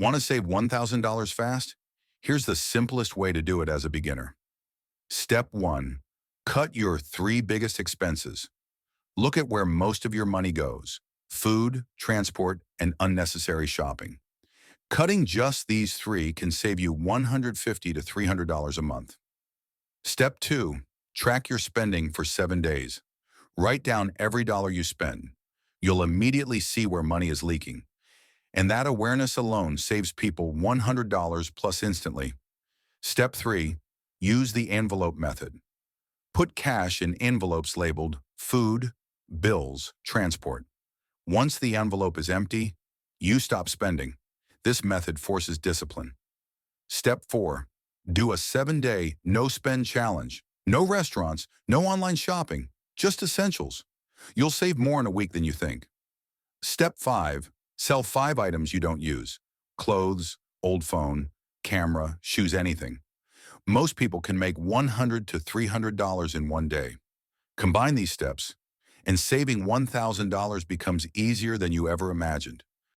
Want to save $1,000 fast? Here's the simplest way to do it as a beginner. Step 1. Cut your three biggest expenses. Look at where most of your money goes: food, transport, and unnecessary shopping. Cutting just these three can save you $150 to $300 a month. Step 2. Track your spending for 7 days. Write down every dollar you spend. You'll immediately see where money is leaking. And that awareness alone saves people $100 plus instantly. Step 3. Use the envelope method. Put cash in envelopes labeled food, bills, transport. Once the envelope is empty, you stop spending. This method forces discipline. Step 4. Do a 7-day no-spend challenge. No restaurants, no online shopping, just essentials. You'll save more in a week than you think. Step 5. Sell 5 items you don't use: clothes, old phone, camera, shoes, anything. Most people can make $100 to $300 in one day. Combine these steps, and saving $1,000 becomes easier than you ever imagined.